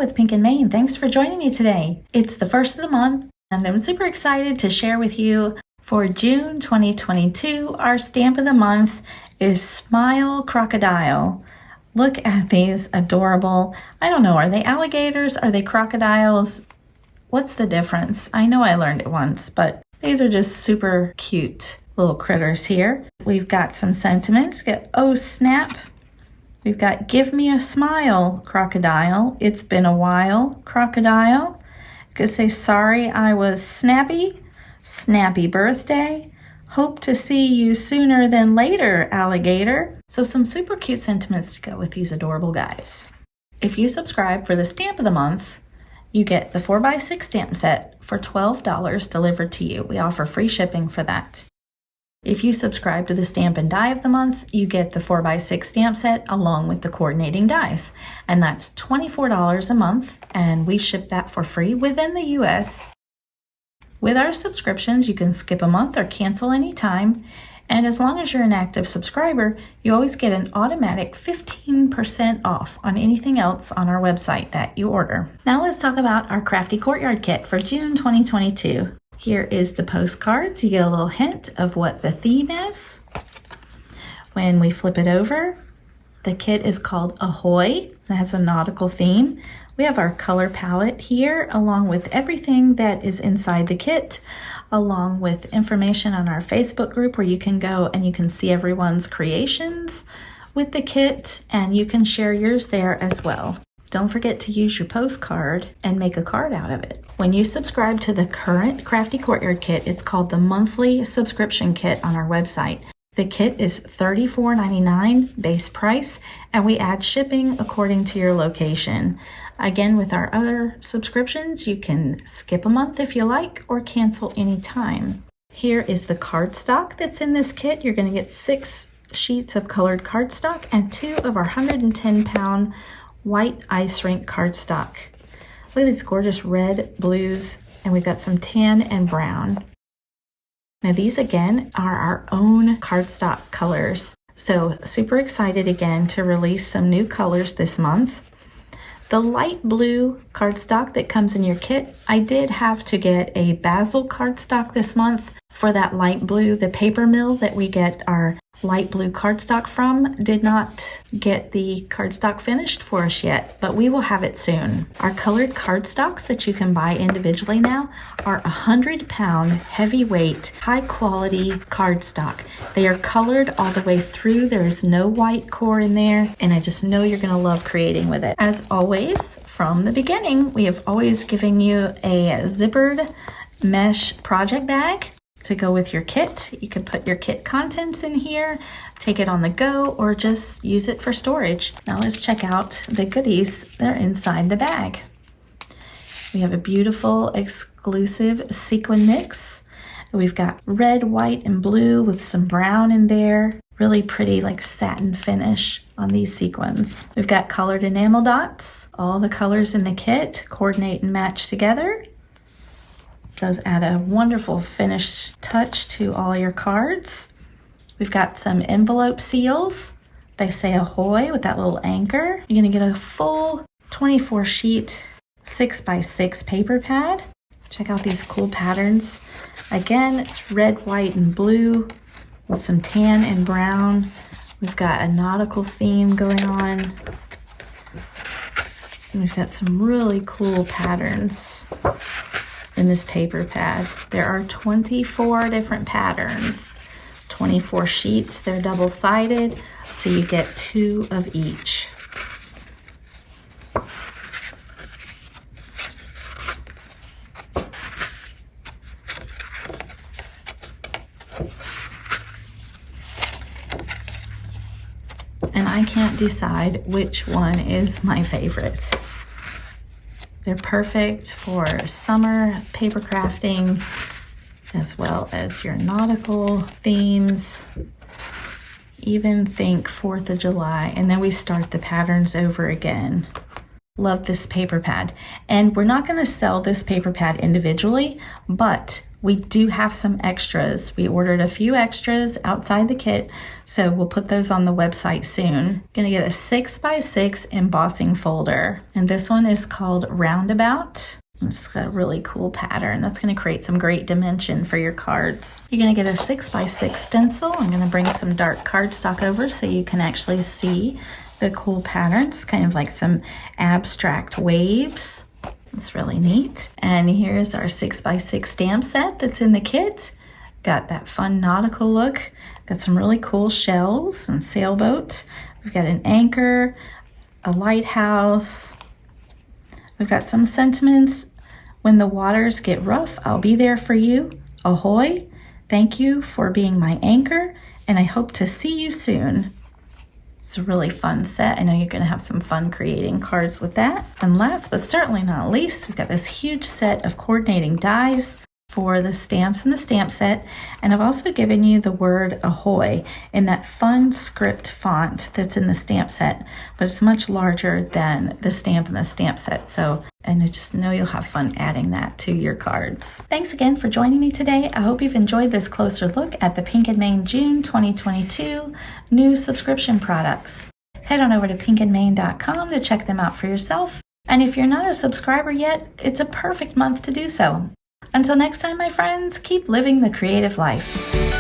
with Pink and Maine. Thanks for joining me today. It's the first of the month, and I'm super excited to share with you for June 2022. Our stamp of the month is Smile Crocodile. Look at these adorable, I don't know, are they alligators? Are they crocodiles? What's the difference? I know I learned it once, but these are just super cute little critters here. We've got some sentiments. We've got Oh Snap. We've got Give Me a Smile Crocodile. It's been a while Crocodile. Could say sorry I was snappy. Snappy birthday. Hope to see you sooner than later, alligator. So some super cute sentiments to go with these adorable guys. If you subscribe for the stamp of the month, you get the 4x6 stamp set for $12 delivered to you. We offer free shipping for that. If you subscribe to the stamp and die of the month, you get the 4x6 stamp set along with the coordinating dies. And that's $24 a month, and we ship that for free within the US. With our subscriptions, you can skip a month or cancel anytime. And as long as you're an active subscriber, you always get an automatic 15% off on anything else on our website that you order. Now let's talk about our Crafty Courtyard kit for June 2022. Here is the postcards. You get a little hint of what the theme is. When we flip it over, the kit is called Ahoy. It has a nautical theme. We have our color palette here, along with everything that is inside the kit, along with information on our Facebook group where you can go and you can see everyone's creations with the kit, and you can share yours there as well. Don't forget to use your postcard and make a card out of it. When you subscribe to the current Crafty Courtyard kit, it's called the monthly subscription kit on our website. The kit is $34.99 base price, and we add shipping according to your location. Again, with our other subscriptions, you can skip a month if you like or cancel anytime. Here is the cardstock that's in this kit. You're going to get 6 sheets of colored cardstock and 2 of our 110-pound white ice rink cardstock. Look at these gorgeous red, blues, and we've got some tan and brown. Now these again are our own cardstock colors. So super excited again to release some new colors this month. The light blue cardstock that comes in your kit, I did have to get a basil cardstock this month for that light blue. The paper mill that we get our light blue cardstock from did not get the cardstock finished for us yet, but we will have it soon. Our colored cardstocks that you can buy individually now are 100-pound heavyweight high quality cardstock. They are colored all the way through. There is no white core in there, and I just know you're going to love creating with it. As always, from the beginning, we have always given you a zippered mesh project bag to go with your kit. You can put your kit contents in here, take it on the go, or just use it for storage. Now let's check out the goodies that are inside the bag. We have a beautiful exclusive sequin mix. We've got red, white, and blue with some brown in there. Really pretty like satin finish on these sequins. We've got colored enamel dots. All the colors in the kit coordinate and match together. Those add a wonderful finish touch to all your cards. We've got some envelope seals. They say ahoy with that little anchor. You're gonna get a full 24 sheet 6x6 paper pad. Check out these cool patterns. Again, it's red, white, and blue with some tan and brown. We've got a nautical theme going on. And we've got some really cool patterns in this paper pad. There are 24 different patterns, 24 sheets. They're double-sided, so you get 2 of each. And I can't decide which one is my favorite. They're perfect for summer paper crafting, as well as your nautical themes. Even think 4th of July, and then we start the patterns over again. Love this paper pad. And we're not going to sell this paper pad individually, but we do have some extras. We ordered a few extras outside the kit, so we'll put those on the website soon. Gonna get a 6x6 embossing folder, and this one is called Roundabout. It's got a really cool pattern. That's gonna create some great dimension for your cards. You're gonna get a 6x6 stencil. I'm gonna bring some dark cardstock over so you can actually see the cool patterns, kind of like some abstract waves. It's really neat. And here's our 6x6 stamp set that's in the kit. Got that fun nautical look. Got some really cool shells and sailboats. We've got an anchor, a lighthouse. We've got some sentiments. When the waters get rough, I'll be there for you. Ahoy. Thank you for being my anchor, and I hope to see you soon. It's a really fun set. I know you're going to have some fun creating cards with that. And last but certainly not least, we've got this huge set of coordinating dies for the stamps in the stamp set. And I've also given you the word ahoy in that fun script font that's in the stamp set, but it's much larger than the stamp in the stamp set. And I just know you'll have fun adding that to your cards. Thanks again for joining me today. I hope you've enjoyed this closer look at the Pink & Main June 2022 new subscription products. Head on over to pinkandmain.com to check them out for yourself. And if you're not a subscriber yet, it's a perfect month to do so. Until next time, my friends, keep living the creative life.